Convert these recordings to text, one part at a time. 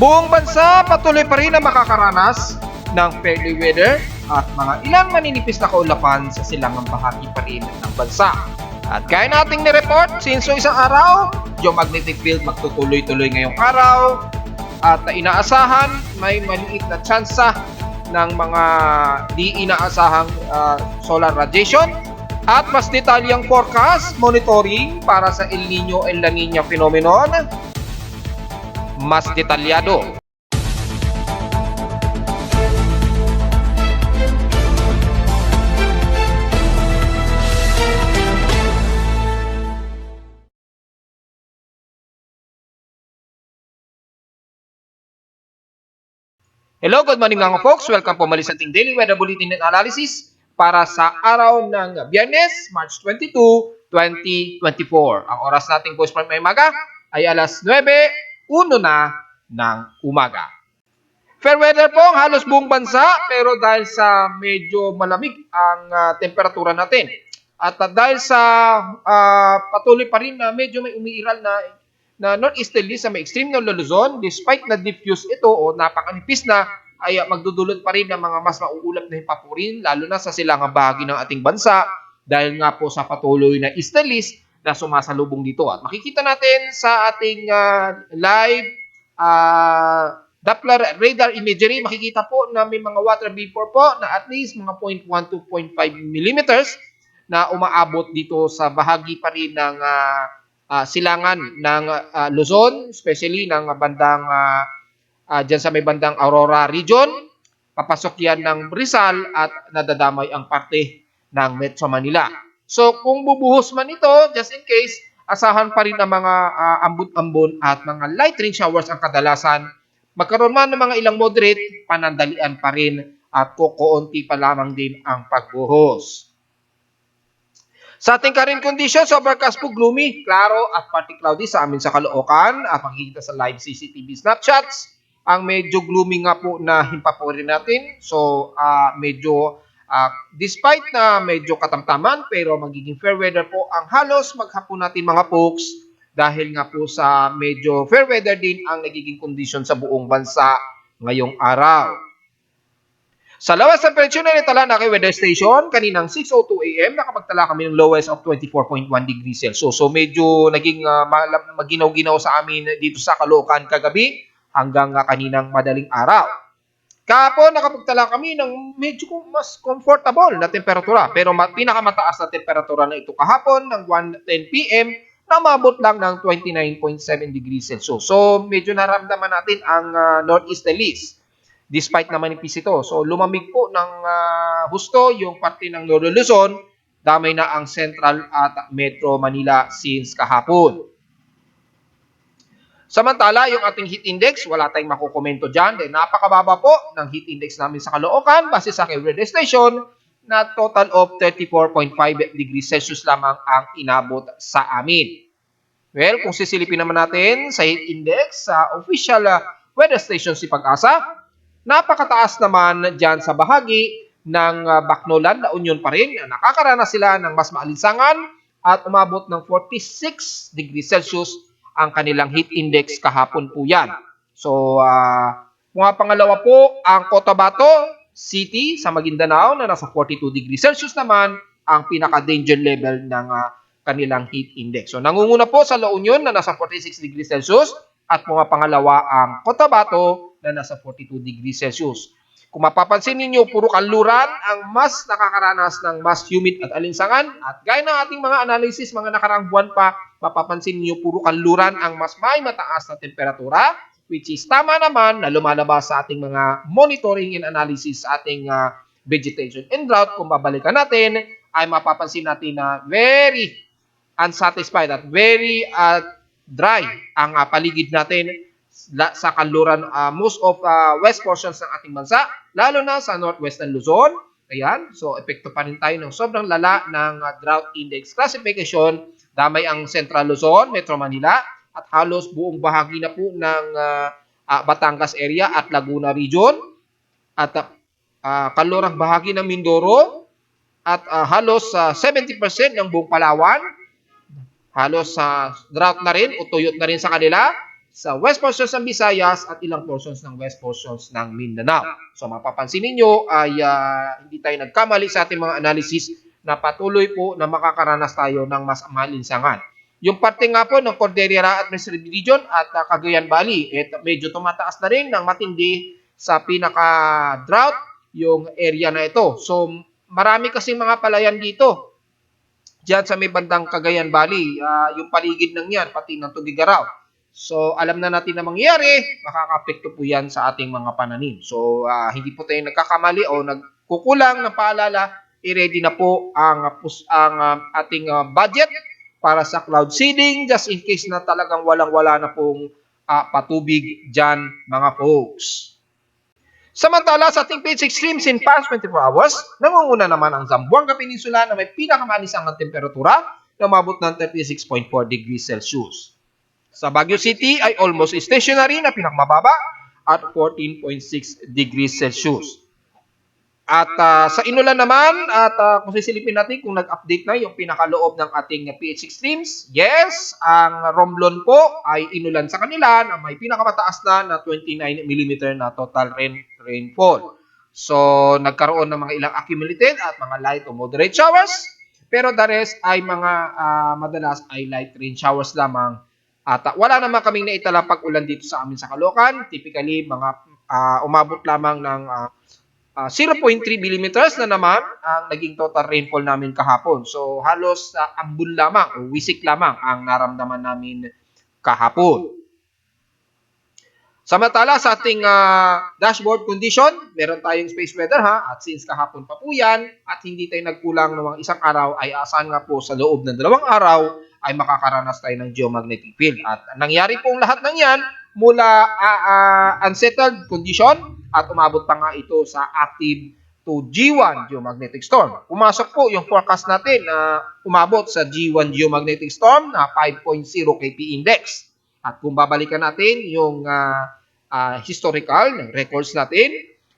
Buong bansa patuloy pa rin ang makakaranas ng fairly weather at mga ilang maninipis na kaulapan sa silangang bahagi pa rin ng bansa. At gaya nating ni-report, since isang araw, yung magnetic field magtutuloy-tuloy ngayong araw at inaasahan may maliit na tsansa ng mga di inaasahang solar radiation at mas detalyang forecast monitoring para sa El Nino and La Nina phenomenon. Mas detalyado. Hello, good morning mga folks. Welcome po muli sa ating Daily Weather Bulletin and Analysis para sa araw ng Biyernes, March 22, 2024. Ang oras nating post from may maga ay alas 9:01 na ng umaga. Fair weather po ang halos buong bansa pero dahil sa medyo malamig ang temperatura natin at dahil sa patuloy pa rin na medyo may umiiral na northeasterly sa may extreme ng Luzon, despite na diffuse ito o napakanipis na, ay magdudulot pa rin ng mga mas mauulap na himpapurin, lalo na sa silangang bahagi ng ating bansa, dahil nga po sa patuloy na easterlies na sumasalubong dito. At makikita natin sa ating live Doppler radar imagery, makikita po na may mga water vapor po na at least mga 0.1 to 0.5 millimeters na umaabot dito sa bahagi pa rin ng silangan ng Luzon, especially ng bandang dyan sa may bandang Aurora region. Papasok yan ng Rizal at nadadamay ang parte ng Metro Manila. So kung bubuhos man ito, just in case, asahan pa rin ang mga ambon-ambon at mga light rain showers ang kadalasan. Magkaroon man ng mga ilang moderate, panandalian pa rin at kukunti pa lamang din ang pagbuhos. Sa ating current conditions, overcast po, gloomy, klaro at partly cloudy sa amin sa Caloocan. At makikita sa live CCTV snapshots, ang medyo gloomy nga po na himpapurin natin. So, despite na medyo katamtaman, pero magiging fair weather po ang halos maghapon natin mga folks. Dahil nga po sa medyo fair weather din ang nagiging condition sa buong bansa ngayong araw. Sa lowest temperature na nitala na kay weather station, kaninang 6:02 AM, nakapagtala kami ng lowest of 24.1 degrees Celsius. So medyo naging maginaw-ginaw sa amin dito sa Caloocan kagabi hanggang kaninang madaling araw. Kahapon, nakapagtala kami ng medyo mas comfortable na temperatura. Pero pinakamataas na temperatura na ito kahapon ng 1:10 PM na umabot lang ng 29.7 degrees Celsius. So medyo naramdaman natin ang northeasterlies. Despite na manipis ito. So, lumamig po ng husto yung parte ng Northern Luzon, damay na ang Central at Metro Manila since kahapon. Samantala, yung ating heat index, wala tayong makukomento dyan. Dahil napakababa po ng heat index namin sa Caloocan base sa weather station na total of 34.5 degrees Celsius lamang ang inabot sa amin. Well, kung sisilipin naman natin sa heat index sa official weather station si Pag-asa, napakataas naman dyan sa bahagi ng Bacnolan, La Union pa rin. Nakakaranas sila ng mas maalinsangan at umabot ng 46 degrees Celsius ang kanilang heat index kahapon po yan. So, mga pangalawa po ang Cotabato City sa Maguindanao na nasa 42 degrees Celsius naman ang pinaka-danger level ng kanilang heat index. So, nangunguna po sa La Union na nasa 46 degrees Celsius at mga pangalawa ang Cotabato na nasa 42 degrees Celsius. Kung mapapansin ninyo, puro kanluran ang mas nakakaranas ng mas humid at alinsangan. At gaya ng ating mga analysis, mga nakarang buwan pa, mapapansin ninyo, puro kanluran ang mas may mataas na temperatura, which is tama naman na lumalabas sa ating mga monitoring and analysis sa ating vegetation and drought. Kung babalikan natin, ay mapapansin natin na very unsatisfied at very dry ang paligid natin sa kanluran, most of west portions ng ating bansa, lalo na sa northwestern Luzon. Ayan, so epekto pa rin tayo ng sobrang lala ng drought index classification. Damay ang Central Luzon, Metro Manila, at halos buong bahagi na po ng Batangas area at Laguna region, at kanlurang bahagi ng Mindoro, at halos 70% ng buong Palawan. Halos drought na rin o tuyot na rin sa kanila. sa west portions ng Visayas at ilang portions ng west portions ng Mindanao. So mapapansin ninyo ay hindi tayo nagkamali sa ating mga analysis na patuloy po na makakaranas tayo ng mas malinsangan. Yung parte nga po ng Cordillera Administrative Region at Cagayan Valley, medyo tumataas na rin ng matindi sa pinaka-drought yung area na ito. So marami kasing mga palayan dito. Diyan sa may bandang Cagayan Valley, yung paligid ng yan, pati ng Tugigaraw. So, alam na natin na mangyayari, makaka-apekto po yan sa ating mga pananim. So, hindi po tayo nagkakamali o nagkukulang ng paalala, i-ready na po ang ating budget para sa cloud seeding, just in case na talagang walang-wala na pong patubig dyan, mga folks. Samantala, sa ating PH extremes in past 24 hours, nangunguna naman ang Zamboanga Peninsula na may pinakamalisang temperatura na umabot ng 36.4 degrees Celsius. Sa Baguio City ay almost stationary na pinakamababa at 14.6 degrees Celsius. At sa Inulan naman, at kung sisilipin natin kung nag-update na yung pinakaloob ng ating PH extremes, yes, ang Romblon po ay inulan sa kanila na may pinakamataas na 29 mm na total rainfall. So, nagkaroon ng mga ilang accumulated at mga light o moderate showers, pero the rest ay mga madalas ay light rain showers lamang. At wala naman kaming naitalang pag-ulan dito sa amin sa Caloocan. Typically, mga umabot lamang ng 0.3 mm na naman ang naging total rainfall namin kahapon. So, halos ambon lamang o wisik lamang ang naramdaman namin kahapon. Samantala sa ating dashboard condition, meron tayong space weather at since kahapon pa po yan at hindi tayo nagkulang ng isang araw ay asahan nga po sa loob ng 2 araw ay makakaranas tayo ng geomagnetic field. At nangyari pong lahat ng yan mula unsettled condition at umabot pa nga ito sa active to G1 geomagnetic storm. Pumasok po yung forecast natin na umabot sa G1 geomagnetic storm na 5.0 kP index. At kung babalikan natin yung historical records natin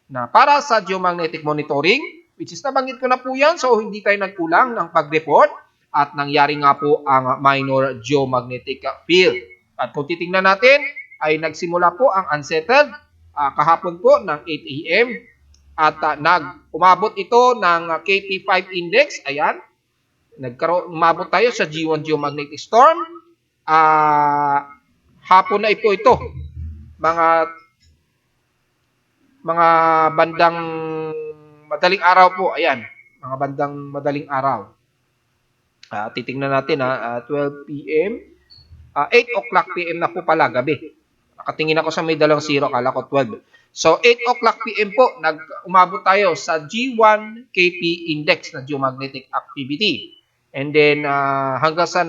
na para sa geomagnetic monitoring, which is nabanggit ko na po yan, so hindi tayo nagkulang ng pag-report at nangyari nga po ang minor geomagnetic field. At kung titingnan natin, ay nagsimula po ang unsettled kahapon po ng 8 AM at umabot ito ng KP5 index. Ayan, umabot tayo sa G1 geomagnetic storm. Hapon na po ito. Mga bandang madaling araw po. Ayan, mga bandang madaling araw. Titingnan natin 12 PM. 8 o'clock PM na po pala gabi. Nakatingin ako sa may dalang 0, kala ko 12. So 8 o'clock PM po, umabot tayo sa G1 KP index na geomagnetic activity. And then hanggang sa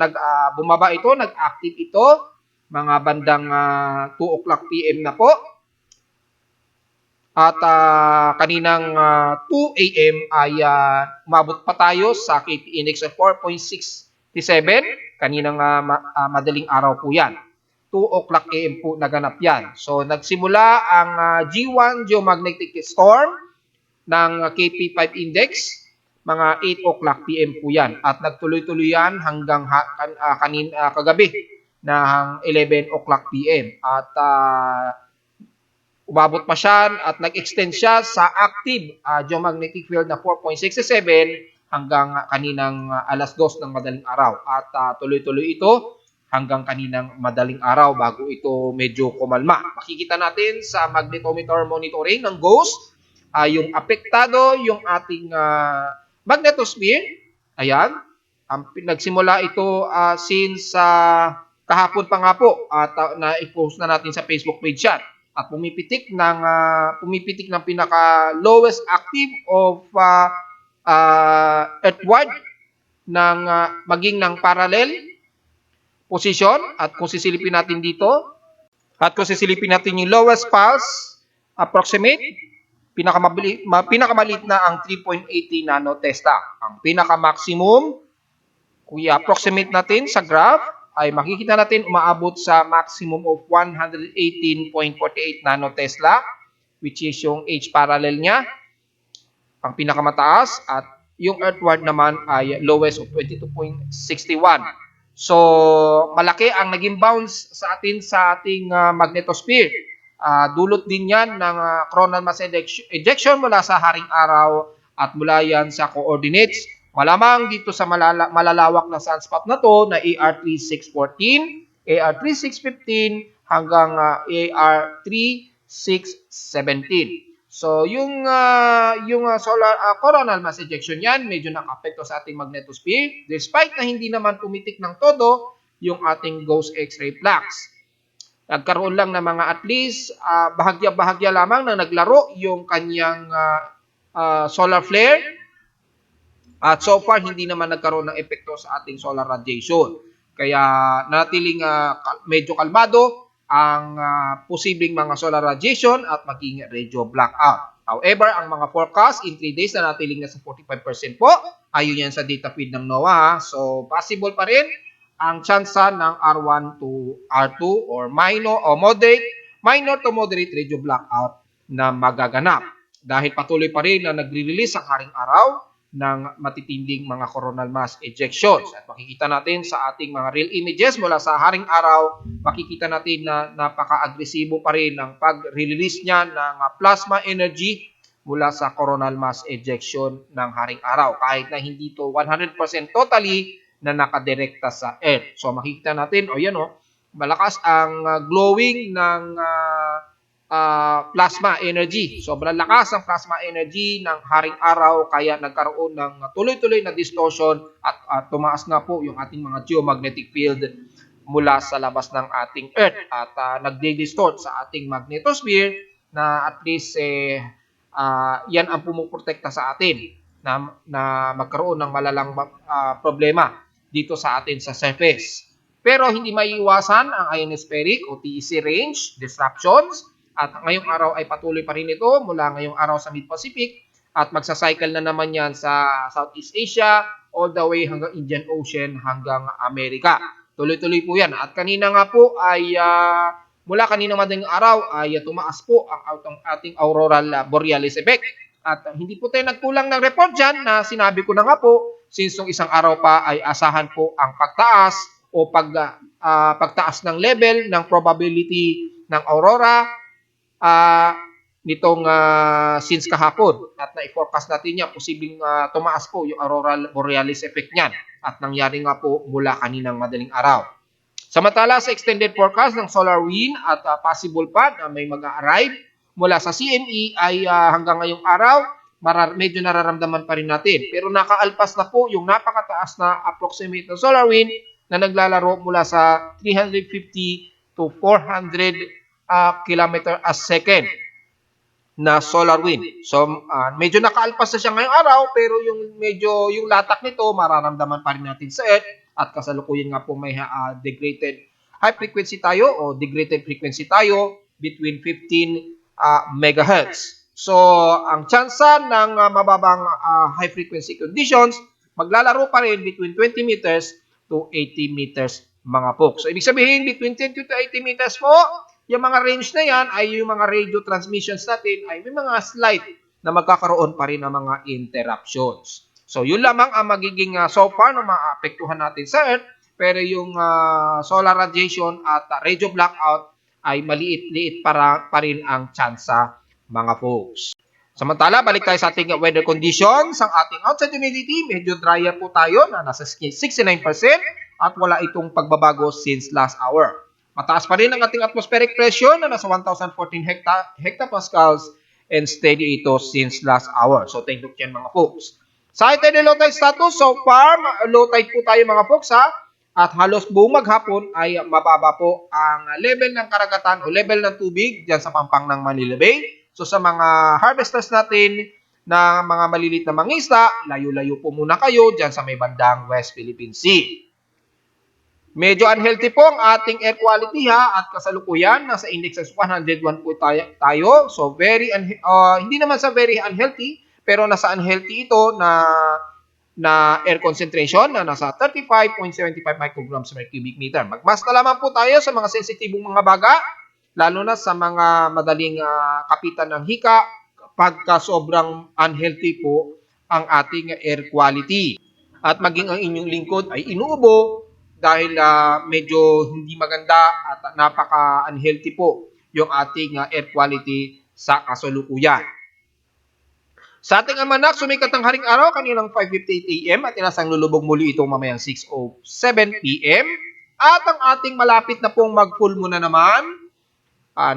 bumaba ito, nag-active ito, mga bandang 2 o'clock PM na po. At kaninang 2 AM ay umabot pa tayo sa KP index of 4.67. Kaninang madaling araw po yan. 2 o'clock AM po naganap yan. So nagsimula ang G1 geomagnetic storm ng KP5 index, mga 8 o'clock PM po yan. At nagtuloy-tuloy yan hanggang kagabi na 11 o'clock PM. At umabot pa siya at nag-extend siya sa active geomagnetic field na 4.67 hanggang kaninang alas 2 ng madaling araw. At tuloy-tuloy ito hanggang kaninang madaling araw bago ito medyo kumalma. Makikita natin sa magnetometer monitoring ng GOES yung apektado yung ating magnetosphere. Ayan, nagsimula ito since kahapon pa nga po at na-post na natin sa Facebook page yan. At pumipitik ng pinaka lowest active of earthward ng maging ng parallel position. At kung sisilipin natin dito, at kung sisilipin natin yung lowest pulse approximate, pinakamaliit na ang 3.80 nanotesla. Ang pinaka-maximum, kung i-approximate natin sa graph, ay makikita natin umaabot sa maximum of 118.48 nanotesla, which is yung H parallel niya, ang pinakamataas, at yung earthward naman ay lowest of 22.61 So, malaki ang naging bounce sa ating magnetosphere. Dulot din yan ng coronal mass ejection mula sa haring araw at mula yan sa coordinates. Malamang dito sa malalawak na sunspot na to na AR3614, AR3615 hanggang AR3617. So yung coronal mass ejection yan medyo nakapekto sa ating magnetosphere despite na hindi naman pumitik ng todo yung ating ghost X-ray flux. Nagkaroon lang ng mga at least bahagya-bahagya lamang na naglaro yung kanyang solar flare at so far hindi naman nagkaroon ng epekto sa ating solar radiation. Kaya natiling medyo kalmado ang posibleng mga solar radiation at maging radio blackout. However, ang mga forecast in 3 days na natiling na sa 45% po, ayon yan sa data feed ng NOAA. So, possible pa rin ang tsansa ng R1 to R2 or minor to moderate radio blackout na magaganap. Dahil patuloy pa rin na nagre-release ang haring araw ng matitinding mga coronal mass ejections. At makikita natin sa ating mga real images mula sa haring araw, makikita natin na napaka-agresibo pa rin ang pag-release niya ng plasma energy mula sa coronal mass ejection ng haring araw. Kahit na hindi to 100% totally na nakadirekta sa Earth. So makikita natin, malakas ang glowing ng plasma energy. Sobrang lakas ang plasma energy ng haring araw kaya nagkaroon ng tuloy-tuloy na distortion at tumaas nga po yung ating mga geomagnetic field mula sa labas ng ating Earth at nagde-distort sa ating magnetosphere na at least yan ang pumuprotekta sa atin na magkaroon ng malalang problema dito sa atin sa surface. Pero hindi maiiwasan ang ionospheric o TEC range disruptions at ngayong araw ay patuloy pa rin ito mula ngayong araw sa Mid-Pacific at magsacycle na naman yan sa Southeast Asia all the way hanggang Indian Ocean hanggang Amerika. Tuloy-tuloy po yan. At kanina nga po ay mula kanina madaling araw ay tumaas po ang ating auroral borealis effect. At hindi po tayo nagkulang ng report dyan na sinabi ko na nga po since nung isang araw pa ay asahan po ang pagtaas o pagtaas ng level ng probability ng aurora nitong since kahapon. At na-forecast natin niya, posibleng tumaas po yung auroral borealis effect niyan. At nangyari nga po mula kaninang madaling araw. Samantala sa extended forecast ng solar wind at possible pa na may mag-arrive mula sa CME ay hanggang ngayong araw, medyo nararamdaman pa rin natin. Pero nakaalpas na po yung napakataas na approximate na solar wind na naglalaro mula sa 350 to 400 km a second na solar wind. So, medyo nakaalpas na siya ngayong araw, pero yung latak nito, mararamdaman pa rin natin sa Earth at kasalukuyan nga po may degraded high frequency tayo o degraded frequency tayo between 15 megahertz. So, ang tsansa ng mababang high frequency conditions, maglalaro pa rin between 20 meters to 80 meters mga po. So, ibig sabihin, between 10 to 80 meters po, yung mga range na yan ay yung mga radio transmissions natin ay may mga slight na magkakaroon pa rin ng mga interruptions. So, yun lamang ang magiging so far na maapektuhan natin sa Earth, pero yung solar radiation at radio blackout ay maliit-liit pa rin ang tsansa mga folks. Samantala, balik tayo sa ating weather conditions. Ang ating outside humidity, medyo drier po tayo na nasa 69% at wala itong pagbabago since last hour. Mataas pa rin ang ating atmospheric pressure na nasa 1,014 hectopascals and steady ito since last hour. So, take look yan mga folks. Sa high tide and low tide status, so far, low tide po tayo mga folks ha. At halos buong maghapon ay mababa po ang level ng karagatan o level ng tubig dyan sa pampang ng Manila Bay. So sa mga harvesters natin na mga malilit na mangisda, layo-layo po muna kayo dyan sa may bandang West Philippine Sea. Medyo unhealthy po ang ating air quality ha at kasalukuyan nasa index of 101 po tayo. So hindi naman sa very unhealthy pero nasa unhealthy ito na air concentration na nasa 35.75 micrograms per cubic meter. Magmas na lamang po tayo sa mga sensitibong mga baga, lalo na sa mga madaling kapitan ng hika pagka sobrang unhealthy po ang ating air quality. At maging ang inyong lingkod ay inuubo dahil medyo hindi maganda at napaka-unhealthy po yung ating air quality sa kasalukuyan. Sa ating almanak, sumikat ang haring araw kaninang 5:58 AM at inasang lulubog muli ito mamayang 6:07 PM. At ang ating malapit na pong mag-full moon na naman,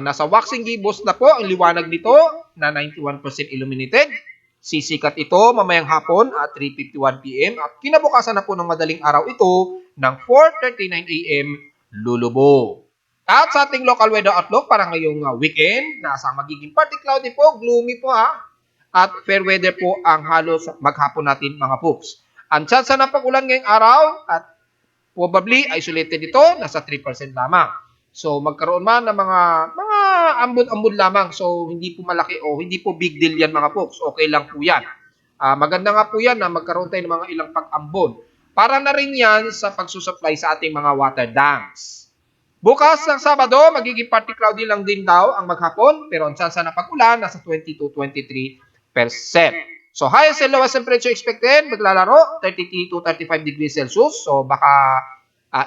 nasa waxing gibbous na po ang liwanag nito na 91% illuminated. Sisikat ito mamayang hapon at 3:51 PM at kinabukasan na po ng madaling araw ito ng 4:39 AM lulubog. At sa ating local weather outlook para ngayong weekend, nasa magiging partly cloudy po, gloomy po at fair weather po ang halos maghapon natin mga poops. Ang chance ng pag-ulan ngayong araw at probably isolated ito, nasa 3% lamang. So magkaroon man ng mga ambon-ambon lamang. So hindi po malaki o hindi po big deal yan mga folks. Okay lang po yan. Maganda nga po yan na magkaroon tayo ng mga ilang pag-ambon. Para na rin yan sa pagsusupply sa ating mga water dams. Bukas ng Sabado, magiging partly cloudy lang din daw ang maghapon. Pero ang chance na pag-ulan, nasa 20 to 23%. So highest and lowest temperature expected, maglalaro 33 to 35 degrees Celsius. So baka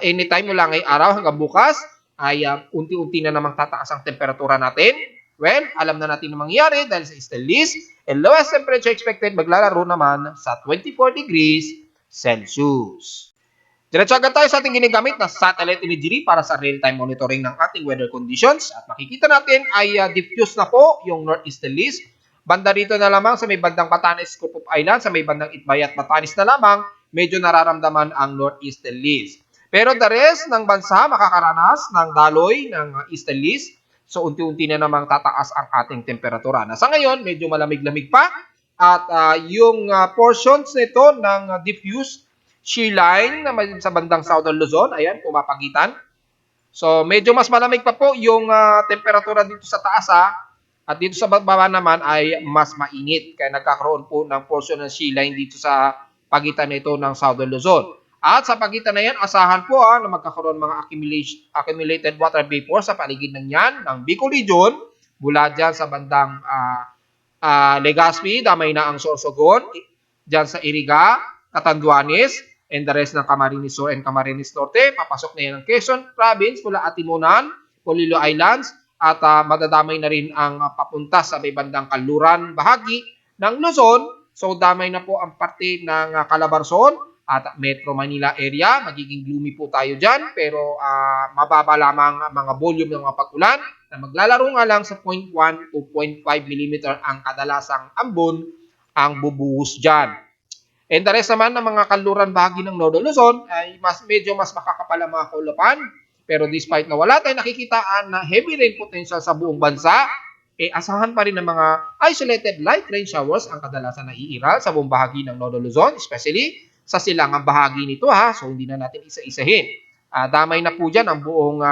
anytime mula ngayong araw hanggang bukas ay unti-unti na namang tataas ang temperatura natin. Well, alam na natin ang mangyayari dahil sa eastern list. And lowest temperature expected, maglalaro naman sa 24 degrees Celsius. Diretso agad tayo sa ating ginagamit na satellite imagery para sa real-time monitoring ng ating weather conditions. At makikita natin ay diffuse na po yung northeastern list. Banda rito na lamang sa may bandang Batanes, Cook Island, sa may bandang Itbay at Batanes na lamang, medyo nararamdaman ang northeastern list. Pero the rest ng bansa makakaranas ng daloy ng eastern list. So unti-unti na namang tataas ang ating temperatura. Sa ngayon, medyo malamig-lamig pa. At yung portions nito ng diffuse shear line na sa bandang Southern Luzon, ayan, pumapagitan. So medyo mas malamig pa po yung temperatura dito sa taas at dito sa baba naman ay mas mainit. Kaya nagkakaroon po ng portion ng shear line dito sa pagitan nito ng Southern Luzon. At sa pagitan na yan, asahan po na magkakaroon mga accumulated water vapor sa paligid ng yan, ng Bicol Region, mula dyan sa bandang Legazpi, damay na ang Sorsogon, dyan sa Iriga, Catanduanes, and the rest ng Camarines Sur and Camarines Norte, papasok na yan ng Quezon Province, mula Atimonan, Polillo Islands, at madadamay na rin ang papunta sa may bandang Kanluran, bahagi ng Luzon. So damay na po ang parte ng Calabarzon, at Metro Manila area. Magiging gloomy po tayo dyan, pero mababa lamang mga volume ng mga pag-ulan na maglalaro nga lang sa 0.1 to 0.5 mm ang kadalasang ambon ang bubuhos dyan. And the rest naman ng mga kanluran bahagi ng Northern Luzon ay medyo mas makakapal ang mga kaulapan. Pero despite na wala tayong nakikitaan na heavy rain potential sa buong bansa, asahan pa rin ng mga isolated light rain showers ang kadalasan na iiral sa buong bahagi ng Northern Luzon, especially sa silangang bahagi nito so hindi na natin isa-isahin. Damay na po dyan ang buong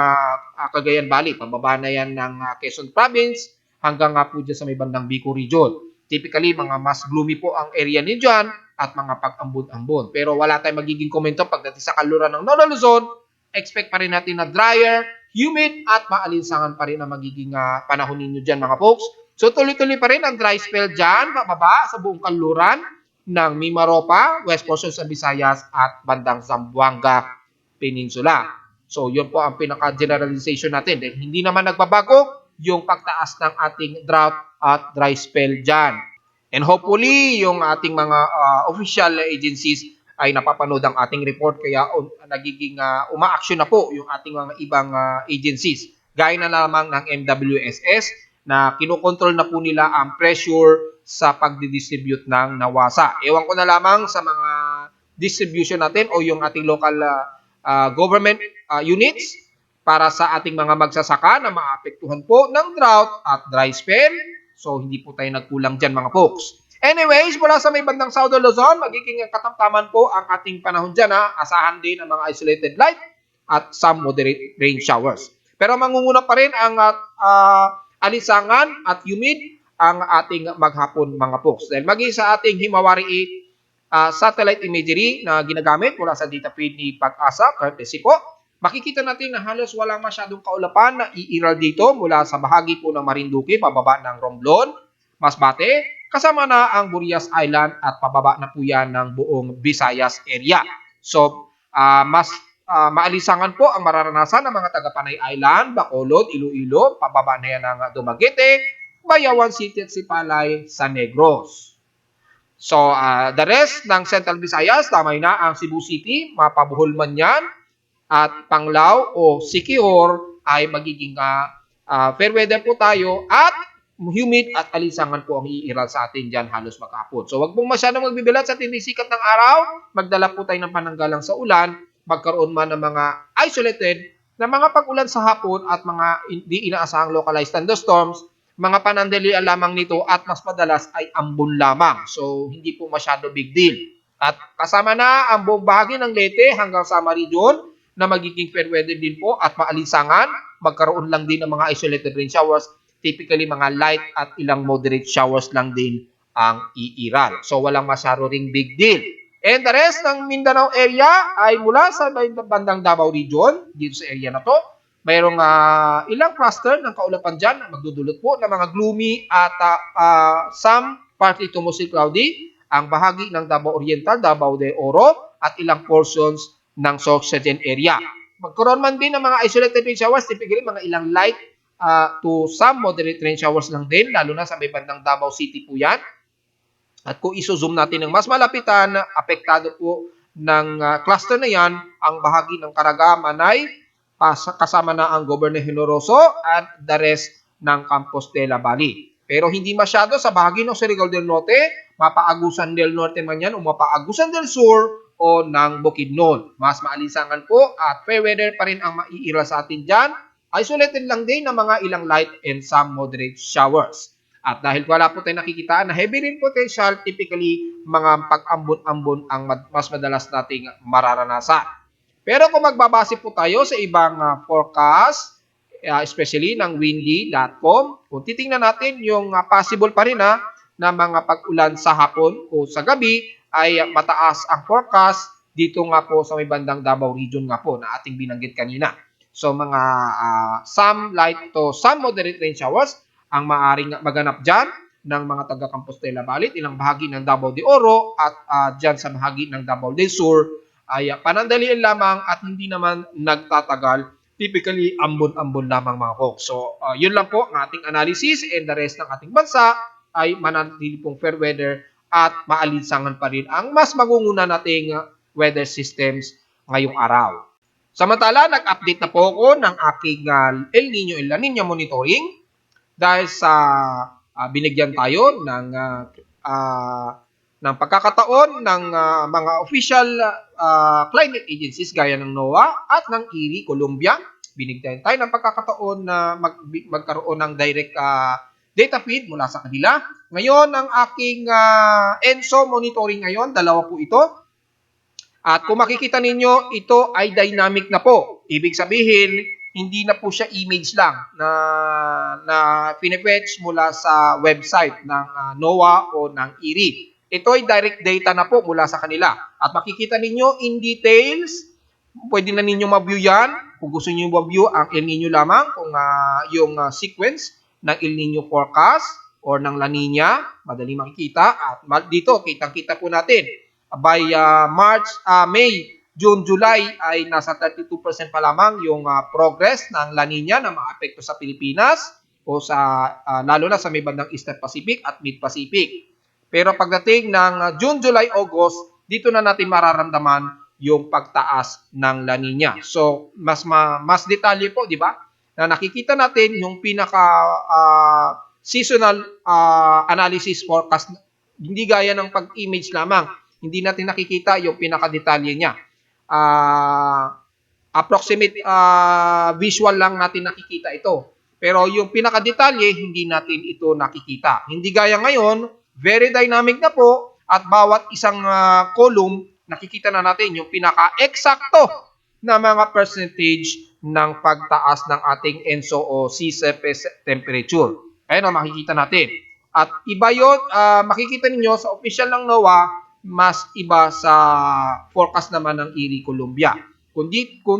Cagayan Valley, pababa na yan ng Quezon Province hanggang po dyan sa may bandang Bicol Region. Typically, mga mas gloomy po ang area ni dyan at mga pag-ambon-ambon. Pero wala tayong magiging komento pagdating sa kanluran ng Northern Luzon. Expect pa rin natin na drier, humid at maalinsangan pa rin ang magiging panahon ninyo dyan mga folks. So tuloy-tuloy pa rin ang dry spell dyan, bababa sa buong kanluran ng Mimaropa, west portion sa Visayas at bandang Zamboanga Peninsula. So yun po ang pinaka-generalization natin. Dahil hindi naman nagbabago yung pagtaas ng ating drought at dry spell dyan. And hopefully yung ating mga official agencies ay napapanood ang ating report kaya nagiging uma-action na po yung ating mga ibang agencies. Gaya na lamang ng MWSS na kinokontrol na po nila ang pressure sa pagdidistribute ng nawasa. Ewan ko na lamang sa mga distribution natin o yung ating local government units para sa ating mga magsasaka na maapektuhan po ng drought at dry spell. So, hindi po tayo nagkulang dyan mga folks. Anyways, mula sa may bandang Southern Luzon, magiging katamtaman po ang ating panahon dyan. Asahan din ang mga isolated light at some moderate rain showers. Pero mangunguna pa rin ang alisangan at humid ang ating maghapon mga folks. Dahil maging sa ating Himawari satellite imagery na ginagamit mula sa data feed ni Pag-asa, courtesy po, makikita natin na halos walang masyadong kaulapan na iiral dito mula sa bahagi po ng Marinduque, pababa ng Romblon, Masbate, kasama na ang Burias Island at pababa na po yan ng buong Visayas area. So, mas maalisangan po ang mararanasan ng mga taga Panay Island, Bacolod, Iloilo, pababa na yan ng Dumaguete, Bayawan City at Sipalay sa Negros. So, the rest ng Central Visayas, tamay na ang Cebu City, mapabuhol man yan, at Panglao o Siquijor ay magiging fair weather po tayo at humid at alisangan po ang iiral sa atin dyan halos maghapon. So, wag pong masyadong magbibilat sa tinding sikat ng araw, magdala po tayo ng pananggalang sa ulan, magkaroon man ng mga isolated na mga pag-ulan sa hapon at mga hindi inaasahang localized thunderstorms, mga panandalian lamang nito at mas madalas ay ambon lamang. So, hindi po masyado big deal. At kasama na ang buong bahagi ng Leyte hanggang Samar Region na magiging fair weather din po at maalisangan. Magkaroon lang din ng mga isolated rain showers. Typically, mga light at ilang moderate showers lang din ang iiral. So, walang masyado ring big deal. And the rest ng Mindanao area ay mula sa bandang Davao Region, dito sa area na to, mayroong ilang cluster ng kaulapan dyan na magdudulot po ng mga gloomy at some partly to mostly cloudy ang bahagi ng Davao Oriental, Davao de Oro at ilang portions ng Sorsogon area. Magkaroon man din ng mga isolated rain showers, typically mga ilang light to some moderate rain showers lang din, lalo na sa may bandang Davao City po yan. At kung iso-zoom natin ng mas malapitan, apektado po ng cluster na yan ang bahagi ng Caraga, Manay, kasama na ang Gobyerno Generoso at the rest ng Compostela Valley. Pero hindi masyado sa bahagi ng Surigao del Norte, Mapaagusan del Norte man yan o Mapaagusan del Sur o ng Bukidnon. Mas maalisangan po at fair weather pa rin ang maiira sa atin dyan. Isolated lang din ng mga ilang light and some moderate showers. At dahil wala po tayong nakikita na heavy rain potential, typically mga pag-ambon-ambon ang mas madalas nating mararanasan. Pero kung magbabase po tayo sa ibang forecast, especially ng windy.com, kung titingnan natin yung possible pa rin na mga pag-ulan sa hapon o sa gabi, ay mataas ang forecast dito nga po sa may bandang Davao Region nga po na ating binanggit kanina. So mga some light to some moderate rain showers ang maaaring maganap dyan ng mga taga Compostela Valley, ilang bahagi ng Davao de Oro at dyan sa bahagi ng Davao del Sur ay panandalian lamang at hindi naman nagtatagal. Typically, ambon-ambon lamang mga folks. So, yun lang po ang ating analysis and the rest ng ating bansa ay mananatili pong fair weather at maalinsangan pa rin ang mas magunguna nating weather systems ngayong araw. Samantala, nag-update na po ako ng aking El Nino and La Nina monitoring dahil sa binigyan tayo ng pagkakataon ng mga official climate agencies gaya ng NOAA at ng IRI, Colombia. Binigyan tayo ng pagkakataon na magkaroon ng direct data feed mula sa kanila. Ngayon, ang aking ENSO monitoring ngayon, dalawa po ito. At kung makikita ninyo, ito ay dynamic na po. Ibig sabihin, hindi na po siya image lang na pinipetch mula sa website ng NOAA o ng IRI. Ito ay direct data na po mula sa kanila. At makikita ninyo in details, pwede na ninyo ma-view yan. Kung gusto niyo ma-view ang El Nino lamang, kung yung sequence ng El Nino forecast or ng La Nina, madali makikita. At dito, kitang-kita po natin. By May, June, July ay nasa 32% pa lamang yung progress ng La Nina na maapekto sa Pilipinas o sa lalo na sa may bandang Eastern Pacific at Mid-Pacific. Pero pagdating ng June, July, August, dito na natin mararamdaman yung pagtaas ng La Nina. So, mas detalye po, di ba? Na nakikita natin yung pinaka seasonal analysis forecast, hindi gaya ng pag-image lamang. Hindi natin nakikita yung pinaka-detalye niya. Approximate visual lang natin nakikita ito. Pero yung pinaka-detalye, hindi natin ito nakikita. Hindi gaya ngayon, very dynamic na po at bawat isang column, nakikita na natin yung pinaka-eksakto na mga percentage ng pagtaas ng ating ENSO o sea surface temperature. Ayan ang makikita natin. At iba yun, makikita ninyo sa official ng NOAA, mas iba sa forecast naman ng IRI Colombia. Kung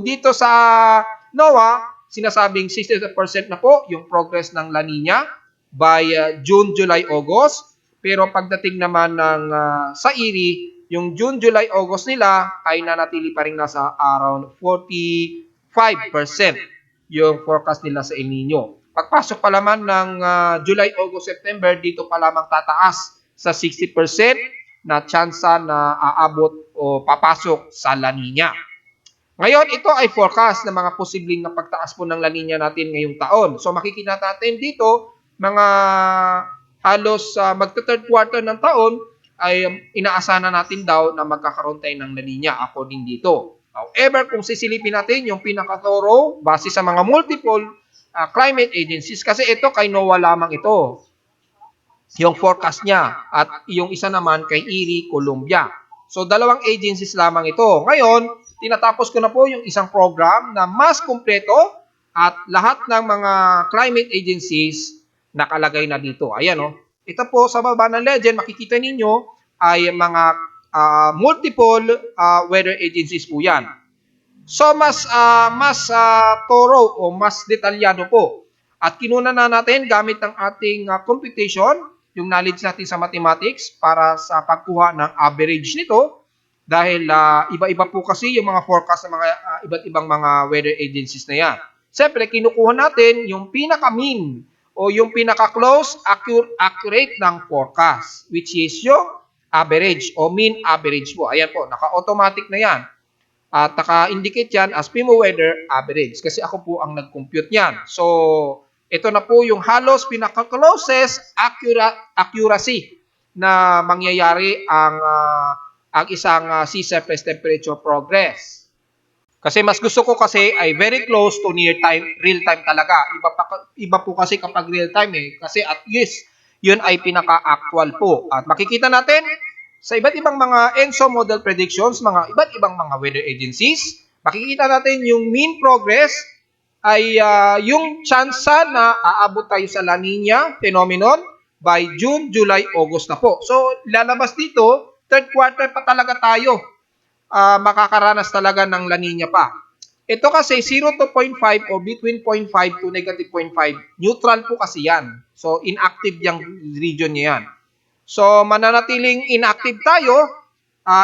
dito sa NOAA, sinasabing 60% na po yung progress ng La Nina by June, July, August. Pero pagdating naman ng sa IRI, yung June, July, August nila ay nanatili pa rin nasa around 45% yung forecast nila sa El Nino. Pagpasok pa naman ng July, August, September, dito pa lamang tataas sa 60% na tsansa na aabot o papasok sa La Nina. Ngayon, ito ay forecast ng mga posibleng na pagtaas po ng La Nina natin ngayong taon. So makikita natin dito, mga halos magta-third quarter ng taon, ay inaasahan na natin daw na magkakaroon tayo ng La Nina according dito. However, kung sisilipin natin yung pinaka-thorough, base sa mga multiple climate agencies, kasi ito kay NOAA lamang ito, yung forecast niya, at yung isa naman kay Erie, Columbia. So, dalawang agencies lamang ito. Ngayon, tinatapos ko na po yung isang program na mas kumpleto at lahat ng mga climate agencies nakalagay na dito. Ayan, oh. Ito po sa baba ng legend, makikita ninyo ay mga multiple weather agencies po yan. So, mas thorough o mas detalyado po. At kinuna na natin gamit ang ating computation, yung knowledge natin sa mathematics para sa pagkuha ng average nito. Dahil iba-iba po kasi yung mga forecast ng mga iba't ibang mga weather agencies na yan. Siyempre, kinukuha natin yung pinaka-mean o yung pinaka-close accurate ng forecast, which is yung average o mean average po. Ayan po, naka-automatic na yan. At naka-indicate yan as PIMO weather average kasi ako po ang nag-compute yan. So, ito na po yung halos pinaka-closest accuracy na mangyayari ang isang sea surface temperature progress. Kasi mas gusto ko kasi ay very close to near time, real time talaga. Iba po kasi kapag real time kasi at least yun ay pinaka-actual po. At makikita natin sa iba't ibang mga ENSO model predictions, mga iba't ibang mga weather agencies, makikita natin yung mean progress ay yung tsansa na aabot tayo sa La Nina phenomenon by June, July, August na po. So, lalabas dito, third quarter pa talaga tayo makakaranas talaga ng La Nina pa. Ito kasi 0 to 0.5 o between 0.5 to negative 0.5, neutral po kasi yan. So, inactive yung region niya yan. So, mananatiling inactive tayo,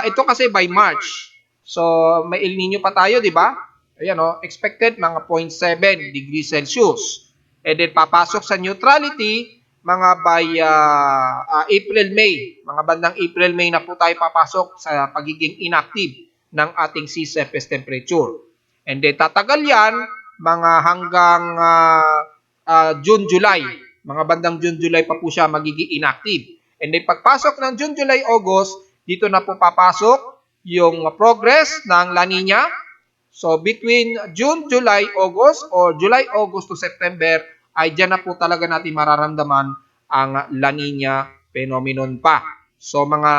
ito kasi by March. So, may El Nino pa tayo, di ba? Ayan, expected mga 0.7 degrees Celsius. And then, papasok sa neutrality, mga by April-May. Mga bandang April-May na po tayo papasok sa pagiging inactive ng ating sea surface temperature. And then, tatagal yan, mga hanggang June-July. Mga bandang June-July pa po siya magiging inactive. And then pagpasok ng June, July, August, dito na po papasok yung progress ng La Nina. So between June, July, August or July, August to September ay dyan na po talaga natin mararamdaman ang La Nina phenomenon pa. So mga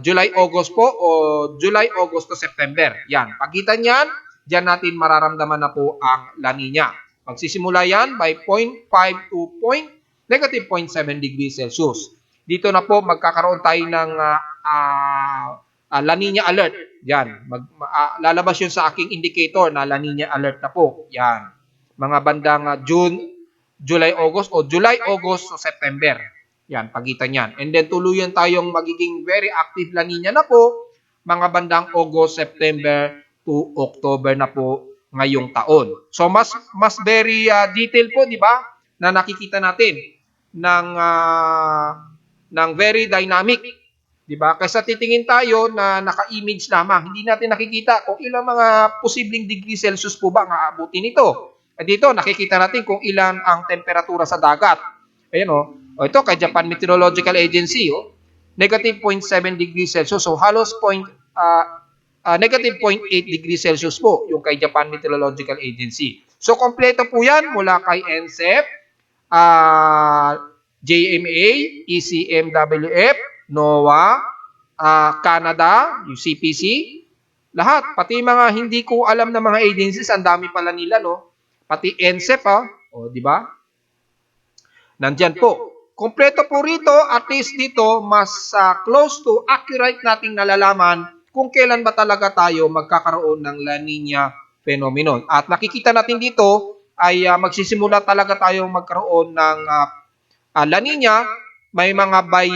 July, August po o July, August to September. Yan. Pagitan yan, dyan natin mararamdaman na po ang La Nina. Magsisimula yan by 0.5 to negative 0.7 degrees Celsius. Dito na po magkakaroon tayo ng La Nina alert. Yan. Lalabas yun sa aking indicator na La Nina alert na po. Yan. Mga bandang June, July, August o July, August to September. Yan, pagitan yan. And then tuluyan tayong magiging very active La Nina na po mga bandang August, September to October na po ngayong taon. So mas very detailed po, di ba? Na nakikita natin ng very dynamic, di ba? Kasi titingin tayo na naka-image lamang, hindi natin nakikita kung ilang mga posibleng degree Celsius po ba ang aabutin nito. At dito nakikita natin kung ilan ang temperatura sa dagat. Ayan ito kay Japan Meteorological Agency, negative 0.7 degrees Celsius. So halos negative 0.8 degrees Celsius po yung kay Japan Meteorological Agency. So kompleto po yan mula kay NCEP, JMA, ECMWF, NOAA, Canada, yung CPC, lahat. Pati mga hindi ko alam na mga agencies, ang dami pala nila, no? Pati NCEP, di ba? Nandyan po. Kompleto po rito, at least dito, mas close to accurate nating nalalaman kung kailan ba talaga tayo magkakaroon ng La Nina phenomenon. At nakikita natin dito ay magsisimula talaga tayong magkaroon ng La Nina may mga by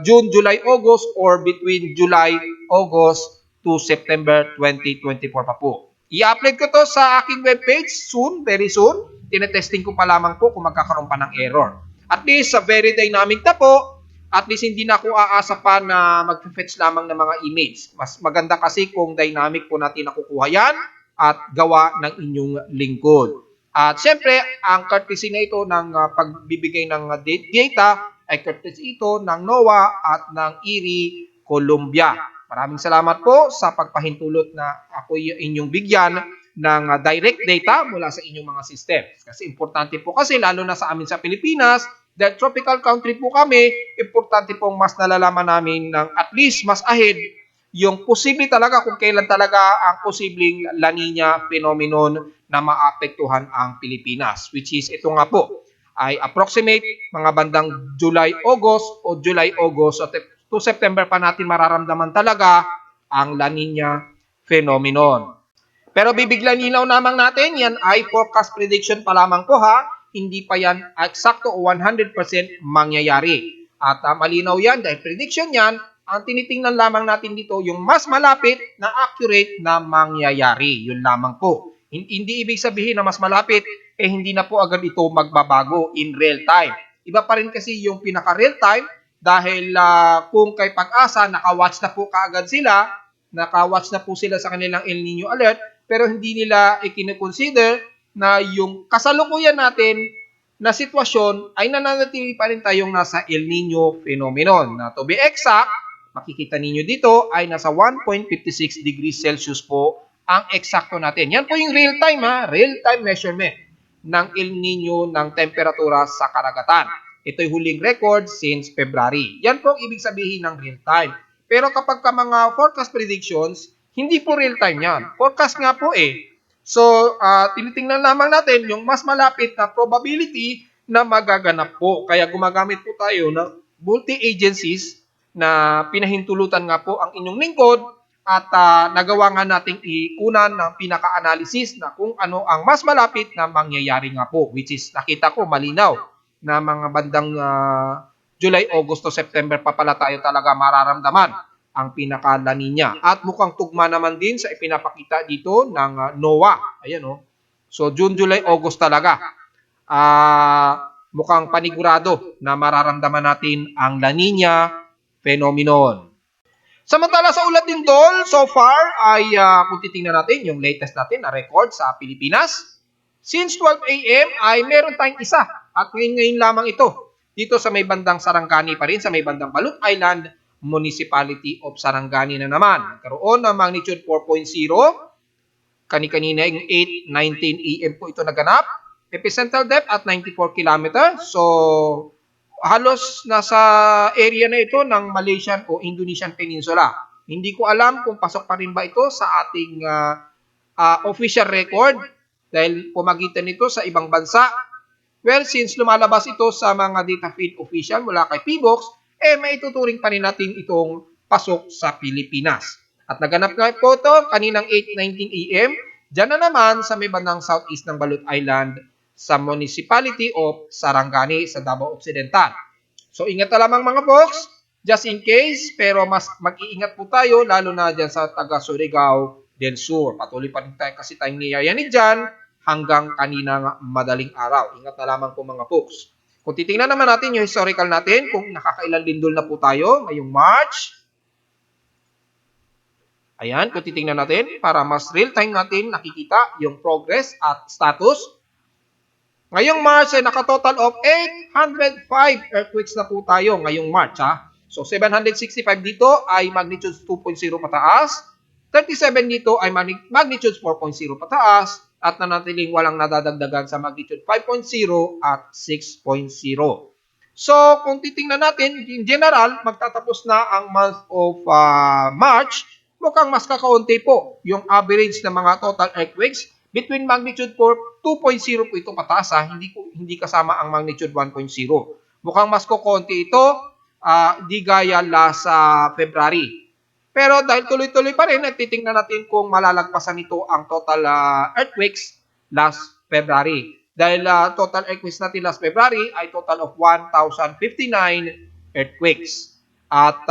June, July, August or between July, August to September 2024 pa po. I-upload ko to sa aking webpage soon, very soon. Tinetesting ko pa lamang po kung magkakaroon pa ng error. At least sa very dynamic na po, at least hindi na ako aasa pa na mag-fetch lamang ng mga image. Mas maganda kasi kung dynamic po natin nakukuha yan at gawa ng inyong lingkod. At syempre, ang courtesy na ito ng pagbibigay ng data ay courtesy ito ng NOAA at ng IRRI Colombia. Maraming salamat po sa pagpahintulot na ako inyong bigyan ng direct data mula sa inyong mga system. Kasi importante po kasi lalo na sa amin sa Pilipinas, dahil tropical country po kami, importante pong mas nalalaman namin ng at least mas ahead yung posible talaga kung kailan talaga ang posibleng La Nina phenomenon na maapektuhan ang Pilipinas. Which is ito nga po, ay approximate mga bandang July-August o July-August to September pa natin mararamdaman talaga ang La Nina phenomenon. Pero bibiglang linaw naman natin, yan ay forecast prediction pa lamang po ha. Hindi pa yan eksakto o 100% mangyayari. At malinaw yan dahil prediction yan, ang tinitingnan lamang natin dito yung mas malapit na accurate na mangyayari. Yun lamang po. Hindi ibig sabihin na mas malapit, hindi na po agad ito magbabago in real time. Iba pa rin kasi yung pinaka-real time dahil kung kay Pag-asa, naka-watch na po kaagad sila, naka-watch na po sila sa kanilang El Nino alert, pero hindi nila i-consider na yung kasalukuyan natin na sitwasyon ay nananatili pa rin tayong nasa El Nino phenomenon. Na to be exact, makikita ninyo dito ay nasa 1.56 degrees Celsius po ang eksakto natin. Yan po yung real time real-time measurement ng El Nino ng temperatura sa karagatan. Ito'y huling record since February. Yan po ang ibig sabihin ng real time. Pero kapag ka mga forecast predictions, hindi po real time yan. Forecast nga po eh. So, tinitingnan lamang natin yung mas malapit na probability na magaganap po. Kaya gumagamit po tayo ng multi-agencies na pinahintulutan nga po ang inyong lingkod at nagawa nga nating ikunan ng pinaka-analysis na kung ano ang mas malapit na mangyayari nga po. Which is nakita ko malinaw na mga bandang July, August to September pa pala tayo talaga mararamdaman ang pinaka-La Nina. At mukhang tugma naman din sa ipinapakita dito ng NOAA. Ayan o. So, June, July, August talaga. Mukhang panigurado na mararamdaman natin ang La Nina phenomenon. Samantala sa ulat din Dol, so far ay kung titingnan natin yung latest natin na record sa Pilipinas, since 12 a.m. ay meron tayong isa at ngayon lamang ito. Dito sa may bandang Sarangani pa rin, sa may bandang Balut Island, Municipality of Sarangani na naman. Nagkaroon ng magnitude 4.0. Kani-kanina yung 8:19 AM po ito naganap. Epicentral depth at 94 km. So, halos nasa area na ito ng Malaysian o Indonesian Peninsula. Hindi ko alam kung pasok pa rin ba ito sa ating official record dahil pumagitan ito sa ibang bansa. Well, since lumalabas ito sa mga data feed official mula kay PBOX, maituturing pa rin natin itong pasok sa Pilipinas. At naganap nga po ito kaninang 8:19 AM, dyan na naman sa may bandang southeast ng Balut Island sa Municipality of Sarangani sa Davao Occidental. So ingat na lamang mga folks, just in case, pero mas mag-iingat po tayo lalo na dyan sa taga Surigao del Sur. Patuloy pa rin tayo kasi tayong niyayanig dyan hanggang kaninang madaling araw. Ingat na lamang po mga folks. Kung titingnan naman natin yung historical natin, kung nakakailang lindol na po tayo ngayong March. Ayan, kung titingnan natin, para mas real time natin nakikita yung progress at status. Ngayong March ay naka-total of 805 earthquakes na po tayo ngayong March. So 765 dito ay magnitude 2.0 pataas, 37 dito ay magnitude 4.0 pataas, at nanatiling walang nadadagdagan sa magnitude 5.0 at 6.0. So, kung titingnan natin, in general, magtatapos na ang month of March, mukhang mas kakaunti po yung average ng mga total earthquakes between magnitude 2.0 po ito pataas, hindi kasama ang magnitude 1.0. Mukhang mas kukunti ito, di gaya last February. Pero dahil tuloy-tuloy pa rin, titingnan natin kung malalagpasan nito ang total earthquakes last February. Dahil total earthquakes natin last February ay total of 1,059 earthquakes. At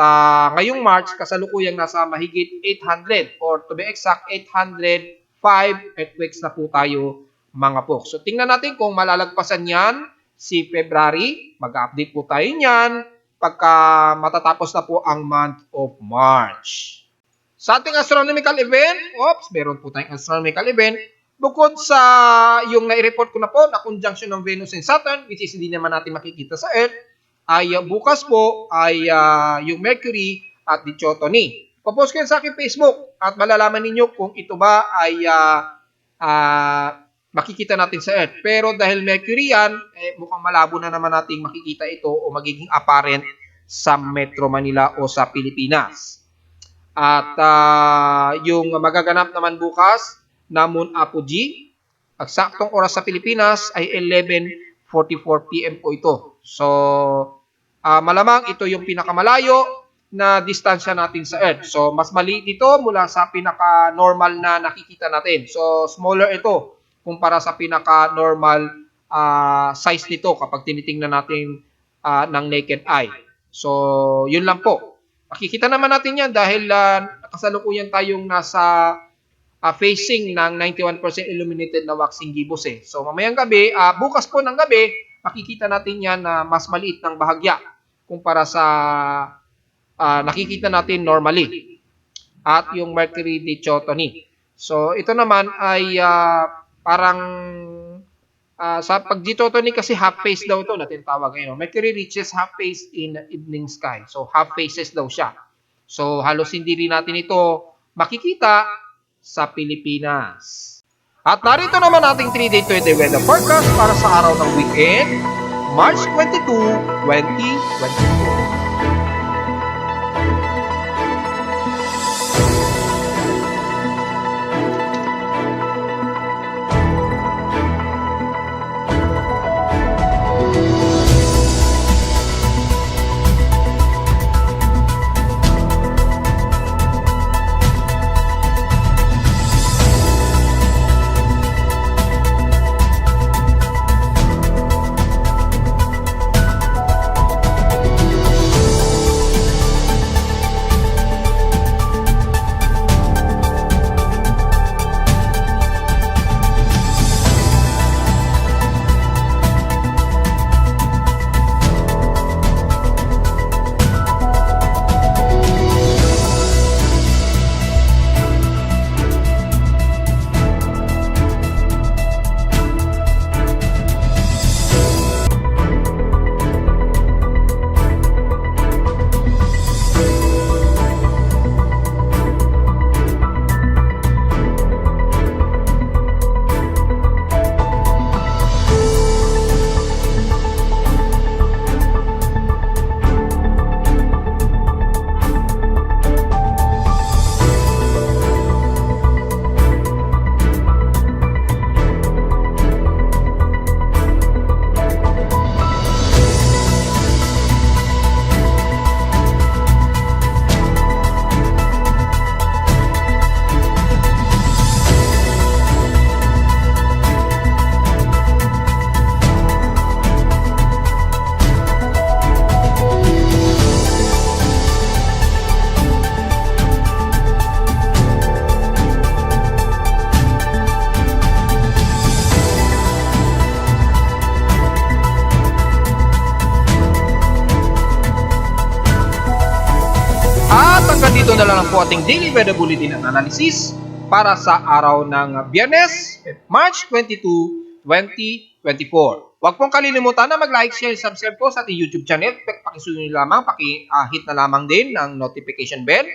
ngayong March, kasalukuyang nasa mahigit 800 or to be exact, 805 earthquakes na po tayo mga po. So tingnan natin kung malalagpasan yan si February. Mag-update po tayo niyan pagka matatapos na po ang month of March. Sa ating astronomical event, meron po tayong astronomical event. Bukod sa yung nai-report ko na po na conjunction ng Venus and Saturn, which is hindi naman natin makikita sa Earth, ay bukas po ay yung Mercury at Dichotony. Popost ko yan sa aking Facebook at malalaman ninyo kung ito ba ay makikita natin sa Earth. Pero dahil Mercury yan, mukhang malabo na naman nating makikita ito o magiging apparent sa Metro Manila o sa Pilipinas. At yung magaganap naman bukas na Moon Apogee, eksaktong oras sa Pilipinas ay 11:44 PM po ito. So, malamang ito yung pinakamalayo na distansya natin sa Earth. So, mas maliit ito mula sa pinaka-normal na nakikita natin. So, smaller ito kumpara sa pinaka-normal size nito kapag tinitingnan natin ng naked eye. So, yun lang po. Makikita naman natin yan dahil kasalukuyan tayong nasa facing ng 91% illuminated na waxing gibbous eh. So mamayang gabi, bukas po ng gabi, makikita natin yan na mas maliit ng bahagya kumpara sa nakikita natin normally. At yung Mercury Dichotony. So ito naman ay parang sa pag-Dichotony kasi half face daw ito natin tawag ngayon. Mercury reaches half face in evening sky. So half faces daw siya. So halos hindi rin natin ito makikita sa Pilipinas. At narito naman ating 3-day 20 weather forecast para sa araw ng weekend, March 22, 2024. Dito na lang po ating daily weather bulletin at analysis para sa araw ng Biyernes, March 22, 2024. Huwag pong kalilimutan na mag-like, share, subscribe po sa ating YouTube channel. Pakisuyo na lamang, paki-hit na lamang din ng notification bell.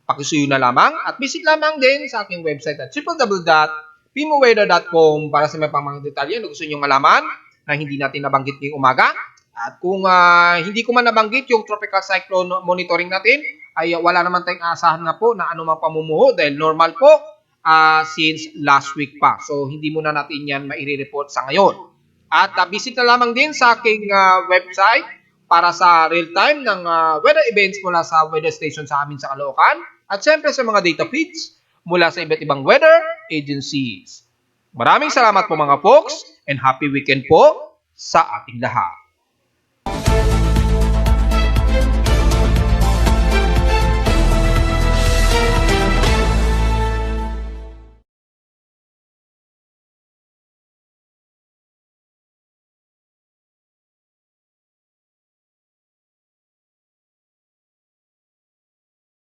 Pakisuyo na lamang at visit lamang din sa aking website at www.pimoweather.com para sa may pang mga detalye na gusto nyo malaman na hindi natin nabanggit ngayong umaga. At kung hindi ko man nabanggit yung tropical cyclone monitoring natin, ay wala naman tayong asahan nga po na anumang pamumuho dahil normal po since last week pa. So, hindi muna natin yan maire-report sa ngayon. At visit na lamang din sa aking website para sa real-time ng weather events mula sa weather station sa amin sa Caloocan at syempre sa mga data feeds mula sa iba't ibang weather agencies. Maraming salamat po mga folks and happy weekend po sa ating lahat.